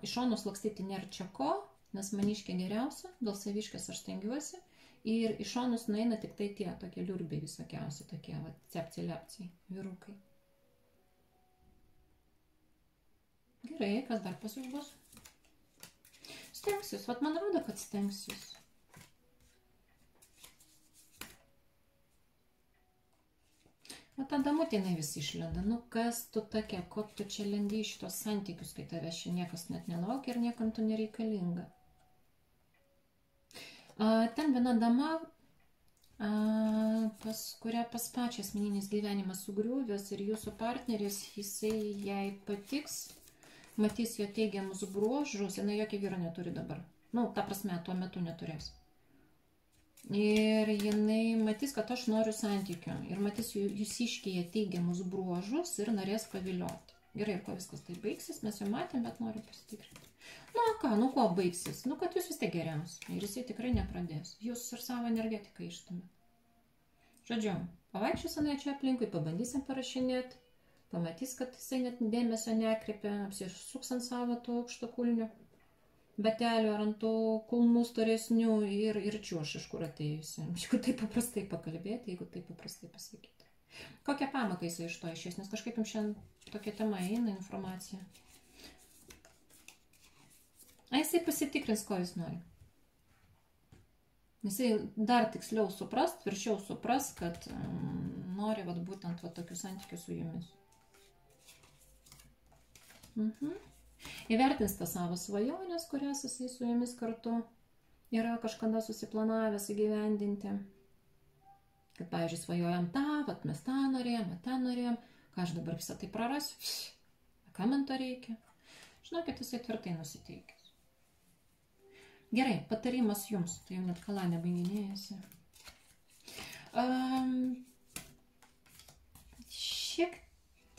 iš šonus lakstyti nėra čia ko, nes maniškė geriausia, dėl saviškės aš stengiuosi. Ir iš šonus nueina tik tai tie tokie liurbiai visokiausi, tokie cepci-lepciai, vyrukai. Gerai, kas dar pas jūs bus? Stengsius, man rodo, kad stengsius. O ta damutinai vis išlenda. Nu kas tu tokia, ko tu čia lendi iš šitos santykius, kai tavęs čia niekas net nelaukia ir niekam tu nereikalinga. Ten viena dama, kuria pas pačią asmeninis gyvenimas sugriuvęs ir jūsų partneris, jisai jai patiks, matys jo teigiamus bruožus, jinai jokio vyro neturi dabar. Nu, ta prasme, tuo metu neturės. Ir jinai matys, kad aš noriu santykių. Ir matys jūsiškėje teigiamus bruožus ir norės pavilioti. Gerai, ir ko viskas tai baigsis, mes jau matėm, bet noriu pasitikrinti. Nu, ką, nu, ko baigsis? Nu, kad jūs vis tiek geriausi. Ir jisai tikrai nepradės. Jūs ir savo energetiką ištumė. Žodžiu, pavaikščiosime čia aplinkui, pabandysim parašinėti. Pamatys, kad jisai net dėmesio nekreipia, apsisuks ant savo tų aukštakulnių batelių ar ant tų kulnų storesnių ir čiuoš iš kur atėjusi. Jeigu taip paprastai pakalbėti, jeigu taip paprastai pasakyti. Kokią pamoką jisai iš to išės, nes kažkaip jums šiandien tokia tema eina informacija. Jisai pasitikrins, ko jis nori. Jisai dar tiksliau supras, tvirčiau supras, kad nori vat, būtent vat, tokių santykių su jumis. Įvertins tą savo svajonės, kurias jisai su jumis kartu yra kažkada susiplanavęs įgyvendinti. Kad, pavyzdžiui, svajojam tą, vat mes tą norėjom, ką aš dabar visą tai prarasiu, ką man to reikia. Žinokit, jisai tvirtai nusiteikęs. Gerai, patarimas jums, tai jau net kala nebaiginėjasi. Šiek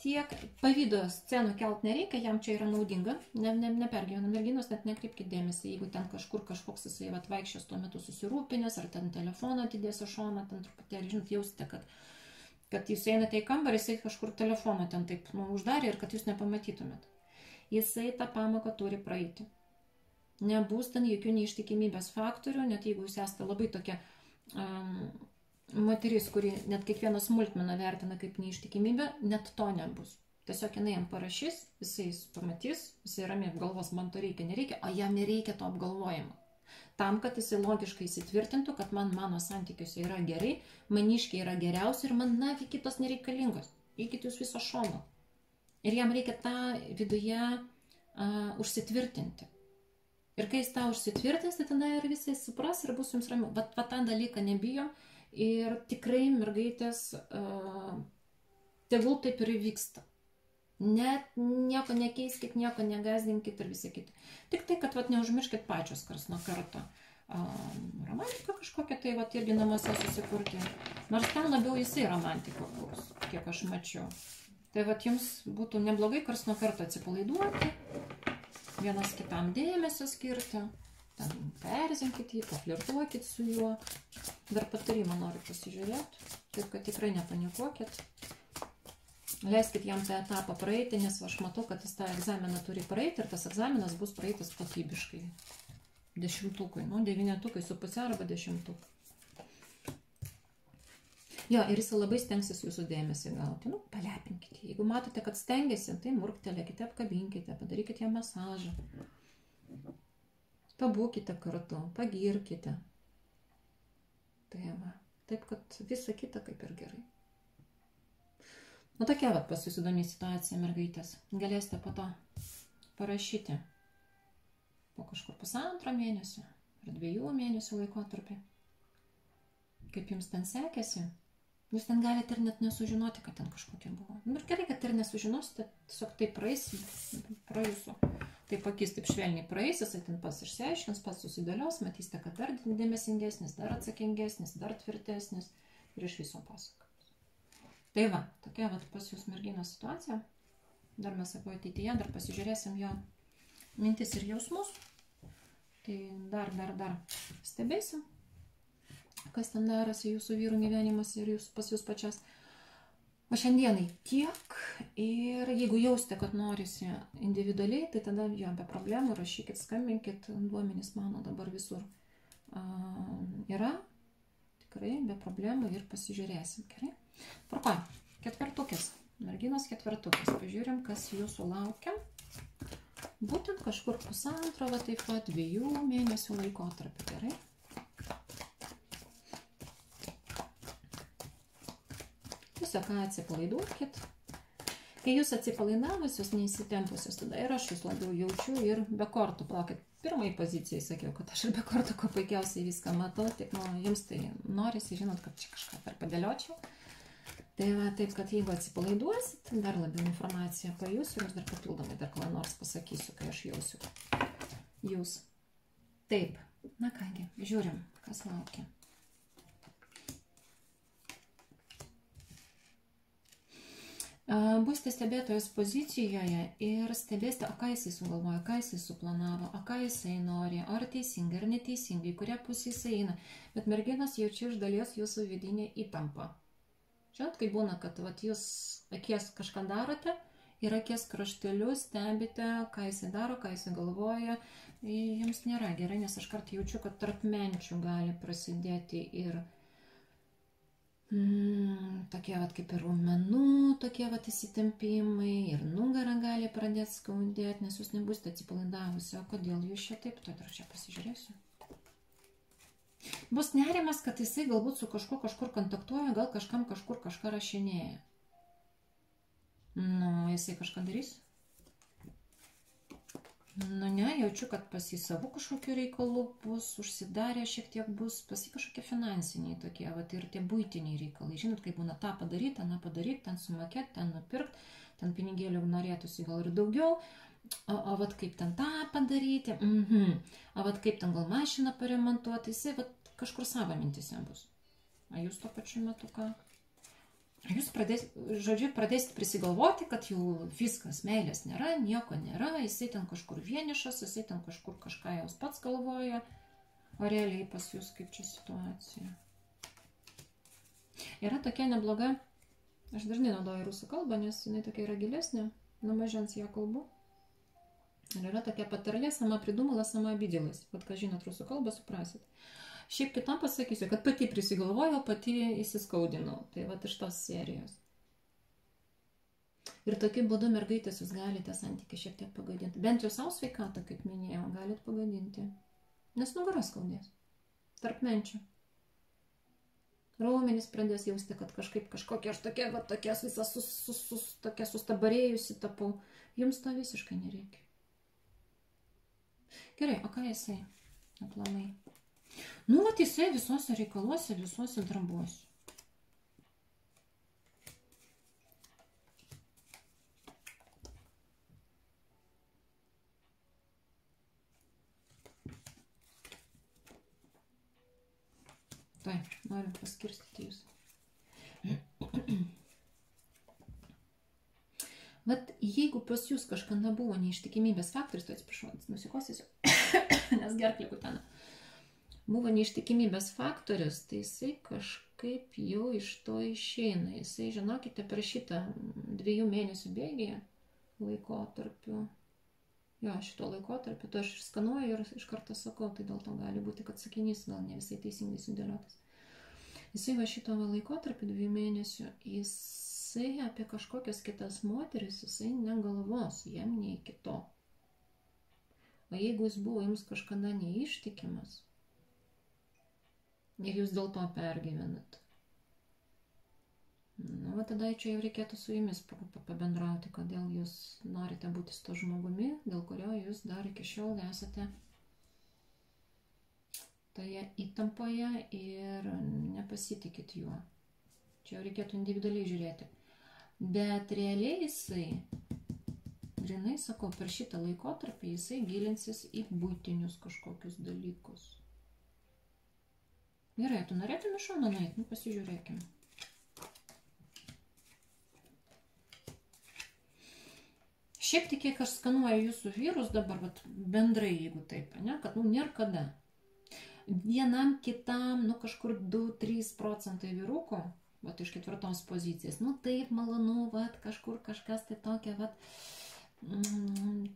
tiek pavydo scenų kelt nereikia, jam čia yra naudinga, nepergyvena merginos, net nekreipkite dėmesį, jeigu ten kažkoks jisai vaikščios tuo metu susirūpinęs, ar ten telefoną atidės į šoną, ten truputėlį, žinot, jausite, kad jūs einate į kambarį, jisai kažkur telefoną ten taip uždarė ir kad jūs nepamatytumėt. Jisai tą pamoką turi praeiti. Nebus ten jokių neištikimybės faktorių, net jeigu jūs esate labai tokia moteris, kuri net kiekvieną smulkmeną vertina kaip neištikimybę, net to nebus. Tiesiog jinai jam parašys, jisai pamatys, jisai ramiai apgalvos, man to reikia, nereikia, o jam nereikia to apgalvojimo. Tam, kad jisai logiškai įsitvirtintų, kad mano santykiuose yra gerai, maniškiai yra geriausi ir man nafi kitos nereikalingos. Eikit jūs viso šono. Ir jam reikia tą viduje užsitvirtinti. Ir kai jis tą užsitvirtins, tai tada ir visai supras ir bus jums ramiau. Bet tą dalyką nebijo ir tikrai mergaitės tegul taip ir įvyksta. Net nieko nekeiskit, nieko negazdinkit ir visą kitą. Tik tai, kad neužmirškit pačios kars nuo karto. Romantika kažkokia tai irgi namuose susikurti. Nors ten labiau jisai romantika bus, kiek aš mačiau. Tai jums būtų neblogai kars nuo karto atsipalaiduoti, vienas kitam dėmesio skirti, ten perzinkit jį, paflirtuokit su juo. Dar patarimą noriu pasižiūrėti, taip kad tikrai nepanikuokit. Leiskit jam tą etapą praeiti, nes aš matau, kad jis tą egzaminą turi praeiti ir tas egzaminas bus praeitas kokybiškai. 10, 9 su pusė arba 10. Jo, ir jis labai stengsis jūsų dėmesį gauti. Palepinkite. Jeigu matote, kad stengiasi, tai murktelėkite, apkabinkite, padarykite jam masažą. Pabūkite kartu, pagirkite. Tai va, taip, kad visa kita kaip ir gerai. Tokia pas jūs įdomi situacija, mergaitės. Galėsite po to parašyti po kažkur 1,5 mėnesio ar 2 mėnesių laikotarpį. Kaip jums ten sekėsi? Jūs ten galite ir net nesužinoti, kad ten kažkokia buvo. Ir gerai, kad ir nesužinosite, tiesiog tai praeis, praeisiu. Taip akis, taip švelniai praeis, jisai ten pats išsiaiškins, pats susidėlios, matysite, kad dar dėmesingesnis, dar atsakingesnis, dar tvirtesnis ir iš viso pasakos. Tai va, tokia pas jūs merginos situacija. Dar mes apie ateityje, dar pasižiūrėsim jo mintis ir jausmus. Tai dar stebėsim, kas ten darosi jūsų vyrų gyvenimas ir pas jūs pačias. O šiandienai tiek. Ir jeigu jausite, kad norisi individualiai, tai tada jo be problemų rašykit, skambinkit. Duomenys mano dabar visur yra. Tikrai be problemų ir pasižiūrėsim. Gerai? Tvarkoj. 4. Merginos 4. Pažiūrim, kas jūsų laukia. Būtent kažkur 1,5, va taip pat 2 mėnesių laikotarpį. Gerai? Tiesiog atsipalaiduokit. Kai jūs atsipalaidavusios, neįsitempusios, tada ir aš jūs labiau jaučiu ir be kortų plaukit. Pirmai pozicijai sakiau, kad aš ir be kortų ko puikiausiai viską matau, tik jums tai norisi, žinot, kad čia kažką dar padėliočiau. Tai va, taip, kad jeigu atsipalaiduosit, dar labiau informaciją pajusiu ir aš dar papildomai dar ką nors pasakysiu, kai aš jausiu jūs. Taip, na kągi, žiūrim, kas laukia. Būsite stebėtojas pozicijoje ir stebėsite, o ką jisai sugalvoja, ką jisai suplanavo, o ką jisai nori, ar teisingai, ar neteisingai, kuria pusė jisai eina. Bet merginos jaučia iš dalies jūsų vidinė įtampa. Žinot, kai būna, kad jūs akies kažką darote ir akies krašteliu stebite, ką jisai daro, ką jisai galvoja. Jums nėra gerai, nes aš kartą jaučiu, kad tarp menčių gali prasidėti ir tokie vat kaip ir raumenų, tokie vat įsitempimai, ir nugarą gali pradėti skaudėti, nes jūs nebūsite atsipalaidavusi. O kodėl jūs čia taip? Tai dar čia pasižiūrėsiu. Bus nerimas, kad jisai galbūt su kažkur kontaktuoja, gal kažkam kažką rašinėja. Nu, jisai kažką darys? Nu ne, jaučiu, kad pas jį savų kažkokių reikalų bus, užsidarę šiek tiek bus, pas jį kažkokie finansiniai tokie, vat, ir tie buitiniai reikalai. Žinot, kaip būna tą padaryti, tą padaryt, ten sumokėti, ten nupirkti, ten pinigėlių norėtųsi gal ir daugiau, o vat kaip ten tą padaryti, o vat kaip ten gal mašiną paremontuoti, jisai vat kažkur savo mintise bus. A jūs tuo pačiu metu ką? Jūs pradėsite prisigalvoti, kad jau viskas, meilės nėra, nieko nėra, jisai ten kažkur vienišas, jisai ten kažkur kažką jaus pats galvoja, o realiai pas jūs kaip čia situacija. Yra tokia nebloga, aš dažnai naudoju rusų kalbą, nes jinai tokia yra gilesnė, nuo mažens ją kalbu. Ir yra tokia patarlė, sama pridumala, sama abidelis. Vat, ką žinot rusų kalbą, suprasit. Šiaip kitam pasakysiu, kad pati prisigalvojau, pati įsiskaudinau. Tai vat iš tos serijos. Ir tokiu būdu mergaitės jūs galite santykį šiek tiek pagadinti. Bent jau savo sveikatą, kaip minėjau, galite pagadinti. Nes nugaras skaudės. Tarp menčių. Raumenys pradės jausti, kad kažkaip kažkokia aš tokia, va, tokia visas tokia sustabarėjusi tapau. Jums to visiškai nereikia. Gerai, o ką jisai? Aplamai. Nu, vat jisai visuose reikaluose, visuose darbuose. Tai, noriu paskirstyti jūs. Vat jeigu pas jūs kažkada buvo neištikimybės faktorius, tai atsiprašau, nusikosiu, nes gerklė kutena. Buvo neištikimybės faktorius, tai jisai kažkaip jau iš to išeina. Jisai, žinokite, per šitą 2 mėnesių bėgyje laikotarpiu, šito laikotarpiu, tai aš skanuoju ir iš karto sakau, tai dėl to gali būti, kad sakinys gal ne visai teisingai sudėliotas. Jisai va šito laikotarpiu 2 mėnesių, jisai apie kažkokias kitas moteris, jisai negalvos, jam nei kito. O jeigu jis buvo jums kažkada neištikimas, ir jūs dėl to pergyvenat. Nu, tada čia jau reikėtų su jumis pabendrauti, kodėl jūs norite būti su to žmogumi, dėl kurio jūs dar iki šiol esate toje įtampoje ir nepasitikit juo. Čia jau reikėtų individualiai žiūrėti. Bet realiai jisai, grinai sakau, per šitą laikotarpį jisai gilinsis į buitinius kažkokius dalykus. Gerai, tu norėtum iš šono nueiti? Nu, pasižiūrėkim. Šiaip tik, kiek aš skanuoju jūsų vyrus dabar, vat, bendrai, jeigu taip, ne, kad, nu, nėra kada. Vienam kitam, nu, kažkur 2-3% vyrukų, vat, iš 4 pozicijos, nu, taip malonu, vat, kažkur kažkas tai tokia, vat,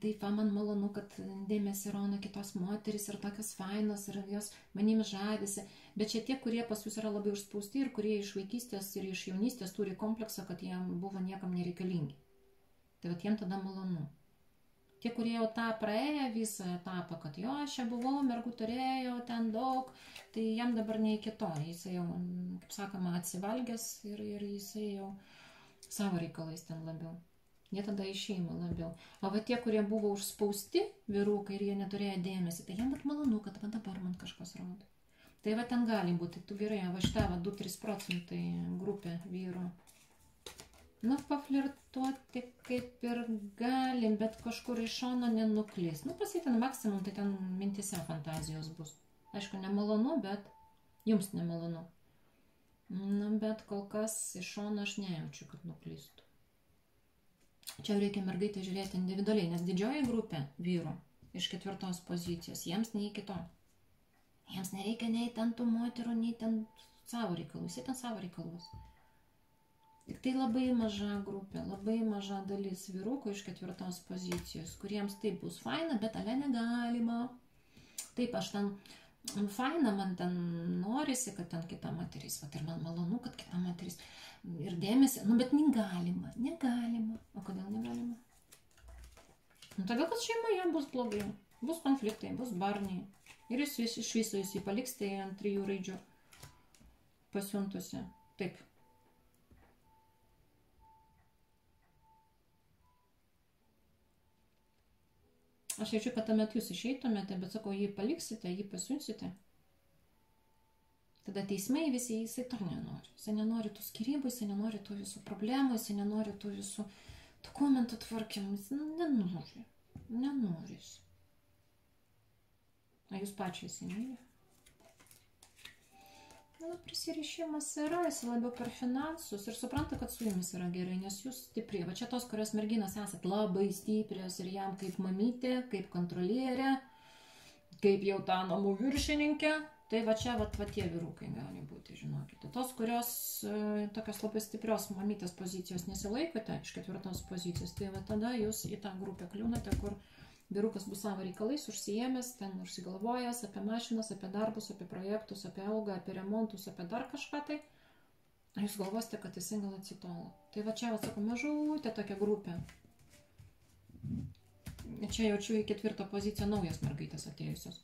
taip, man malonu, kad dėmesį rauna kitos moteris ir tokios fainos ir jos manim žavisi, bet čia tie, kurie pas jūs yra labai užspausti ir kurie iš vaikystės ir iš jaunystės turi kompleksą, kad jiem buvo niekam nereikalingi. Tai vat jiem tada malonu. Tie, kurie jau tą praėjo visą etapą, kad jo, aš čia buvau, mergų turėjau, ten daug, tai jam dabar ne iki to, jisai jau, kaip sakoma, atsivalgęs ir jisai jau savo reikalais ten labiau. Jie tada išeima labiau. O va tie, kurie buvo užspausti vyrukai ir jie neturėjo dėmesį, tai jiem vat malonu, kad va dabar man kažkas rodo. Tai va ten gali būti, tu gerai, va šitą va 2-3% grupė vyrų. Nu, paflirtuoti kaip ir galim, bet kažkur iš šono nenuklys. Nu, pasitin maksimum, tai ten mintise fantazijos bus. Aišku, nemalonu, bet jums nemalonu. Nu, bet kol kas iš šono aš nejaučiu, kad nuklystų. Čia reikia mergaitę žiūrėti individualiai, nes didžioji grupė vyrų iš 4 pozicijos, jiems nei iki to. Jiems nereikia nei ten tų moterų, nei ten savo reikalų, jisai ten savo reikalus. Tik tai labai maža grupė, labai maža dalis vyrukų iš 4 pozicijos, kuriems taip bus faina, bet ale negalima. Taip, aš ten faina, man ten norisi, kad ten kita moteris, vat ir man malonu, kad kita moteris ir dėmesį, nu bet negalima. O kodėl negalima? Nu, todėl, kad šeimoje bus blogai, bus konfliktai, bus barniai. Ir jūs iš viso jūs jį paliksite ant 3 raidžių pasiuntusi. Taip. Aš jaučiu, kad tuomet jūs išeitumėte, bet sakau, jį paliksite, jį pasiunsite. Tada teismai visi, jisai to nenori. Jisai nenori tų skyrybų, jisai nenori tų visų problemų, jisai nenori tų visų dokumentų tvarkymų. Jisai nenori. A jūs pačiai jisai myli? Na, prisirišimas yra, jis labiau per finansus ir supranta, kad su jumis yra gerai, nes jūs stipri. Va čia tos, kurios merginos esat labai stiprios ir jam kaip mamytė, kaip kontrolierė, kaip jau ta namų viršininkė, tai va čia va tie vyrukai gali būti, žinokite. Tos, kurios tokios labai stiprios mamytės pozicijos nesilaikote iš 4 pozicijos, tai va tada jūs į tą grupę kliūnate, kur vyrukas bus savo reikalais, užsiėmęs, ten užsigalvojęs apie mašinas, apie darbus, apie projektus, apie algą, apie remontus, apie dar kažką tai. Jūs galvosite, kad jisai gal atsitolo. Tai va čia, sakau, mažutė tokia grupė. Čia jaučiu į 4 poziciją naujas mergaitės atėjusios.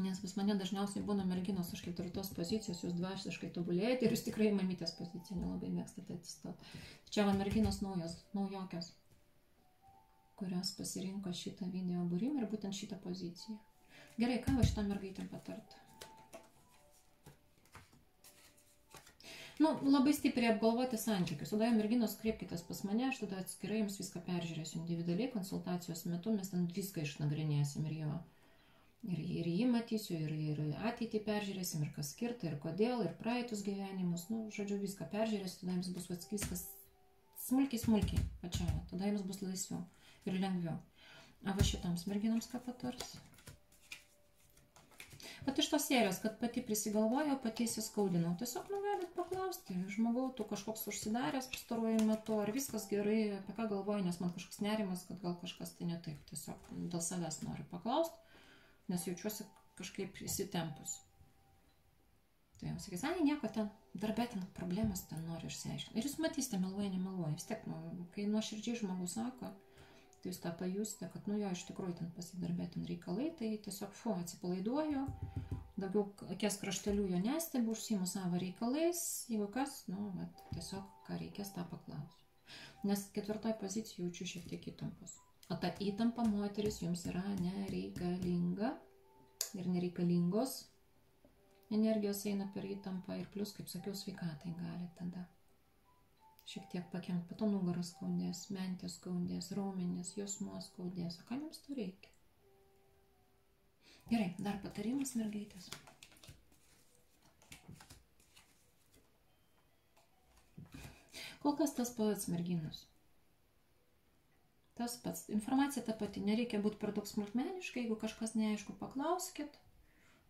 Nes pas mane dažniausiai būna merginos iš 4 pozicijos, jūs dvasiškai tobulėjate ir jūs tikrai mamytės poziciją nelabai mėgstate atsistoti. Čia va merginos naujokios, kurios pasirinko šitą video būrimą ir būtent šitą poziciją. Gerai, ką va šitą mergaitę patart? Nu, labai stipriai apgalvoti santykius. Tada merginos kreipkitės pas mane, aš tada atskirai jums viską peržiūrėsiu individualiai, konsultacijos metu mes ten viską išnagrinėsim ir jo. Ir jį matysiu, ir ateitį peržiūrėsim, ir kas skirta, ir kodėl, ir praeitus gyvenimus. Nu, žodžiu, viską peržiūrėsiu, tada jums bus viskas smulkiai, pačia, tada jums bus laisviau ir lengviau. A va šitoms merginoms ką patars? Vat iš tos serijos, kad pati prisigalvojau, pati įsiskaudinau. Tiesiog galit paklausti, žmogau, tu kažkoks užsidaręs pastaruoju metu, ar viskas gerai, apie ką galvoju, nes man kažkoks nerimas, kad gal kažkas tai ne taip. Tiesiog dėl savęs noriu paklausti, nes jaučiuosi kažkaip įsitempus. Tai jau sakys, nieko ten, darbė ten problemas ten noriu išsiaiškinti. Ir jūs matysite, meluoja, nemeluoja. Vis tiek, kai nuoširdžiai žmogus sako, tai jūs tą pajusite, kad, jo, iš tikrųjų ten pasidarbė ten reikalai, tai tiesiog, atsipalaiduoju, daugiau akies kraštelių jo nestebiu, užsiimu savo reikalais, jeigu kas, tiesiog, ką reikės, tą paklausiu. Nes 4 pozicijoje jaučiu šiek tiek įtampos. O ta įtampa moteris jums yra nereikalinga ir nereikalingos energijos eina per įtampą ir plus, kaip sakiau, sveikatai gali tada šiek tiek pakenkti, po to nugaras skaudės, mentės skaudės, raumenys, jausmuo skaudės. O ką jums to reikia? Gerai, dar patarimas mergaitės. Kol kas tas pats merginos. Tas pats. Informacija ta pati. Nereikia būti per daug smulkmeniškai. Jeigu kažkas neaišku, paklauskit.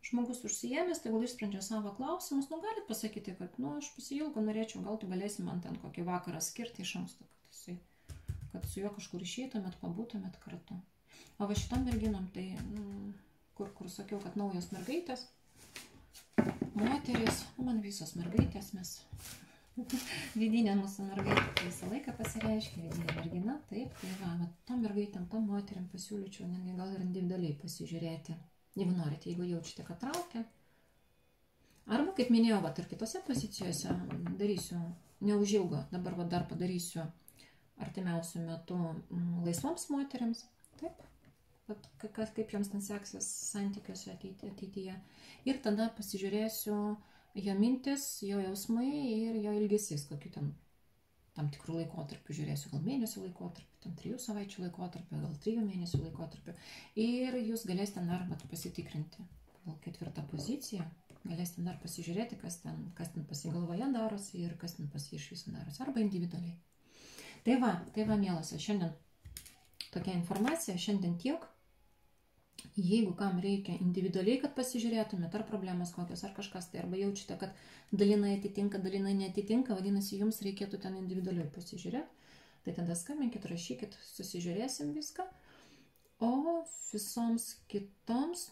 Žmogus užsiėmęs, tai gal išsprendžia savo klausimus, galit pasakyti, kad, aš pasiilgau, norėčiau, gal tu galėsi man ten kokį vakarą skirti iš anksto, kad su juo kažkur išeitumėt, pabūtumėt kartu. O va šitom merginom, tai, kur sakiau, kad naujos mergaitės, moteris, man visos mergaitės, mes vidinė mūsų mergaitė, tai visą laiką pasireiškia, vidinė mergina, taip, tai va, tom mergaitėm, tom moteriam pasiūlyčiau, netgi gal ir individualiai pasižiūrėti. Jeigu norite, jeigu jaučiate, kad traukia. Arba, kaip minėjau, ir kitose pozicijose darysiu neužilgo, dabar dar padarysiu artimiausių metų laisvoms moteriams. Taip, kaip joms ten seksis santykiuose ateityje. Ir tada pasižiūrėsiu jo mintis, jo jausmai ir jo ilgesys, kokiu ten tam tikrų laikotarpių žiūrėsiu, gal mėnesių laikotarpių, ten 3 savaičių laikotarpių, gal 3 mėnesių laikotarpių. Ir jūs galėsite dar pasitikrinti gal 4 poziciją, galėsite dar pasižiūrėti, kas ten pasigalvoje darosi ir kas ten iš viso darosi, arba individualiai. Tai va, mielosios, šiandien tokia informacija, šiandien tiek. Jeigu kam reikia individualiai, kad pasižiūrėtumėte, ar problemas kokios, ar kažkas, tai arba jaučiate, kad dalinai atitinka, dalinai neatitinka, vadinasi, jums reikėtų ten individualiai pasižiūrėti, tai tada skambinkit, rašykit, susižiūrėsim viską. O visoms kitoms,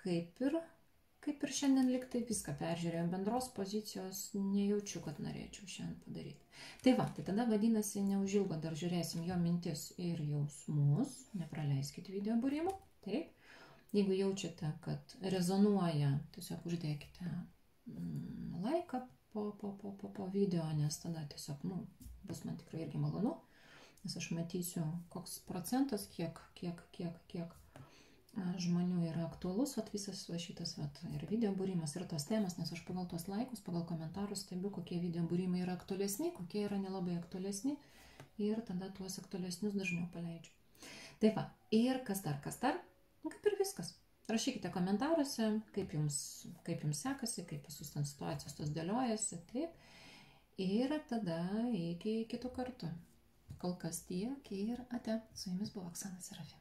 kaip ir šiandien liktai viską peržiūrėjom. Bendros pozicijos nejaučiu, kad norėčiau šiandien padaryti. Tai va, tai tada vadinasi, neužilgo dar žiūrėsim jo mintis ir jausmus. Nepraleiskit video būrimų. Taip. Jeigu jaučiate, kad rezonuoja, tiesiog uždėkite laiką po video, nes tada tiesiog, bus man tikrai irgi malonu, nes aš matysiu, koks procentas, kiek žmonių yra aktualus, visas šitas ir video būrimas, ir tos temas, nes aš pagal tos laikus, pagal komentarus stebiu, kokie video būrimai yra aktualesni, kokie yra nelabai aktualesni, ir tada tuos aktualesnius dažniau paleidžiu. Tai va, ir kas dar, kaip ir viskas. Rašykite komentaruose, kaip jums sekasi, kaip pas jūs ten situacijos tos dėliojasi, taip. Ir tada iki kitų kartų. Kol kas tiek ir ate. Su jumis buvo Oksana Serafė.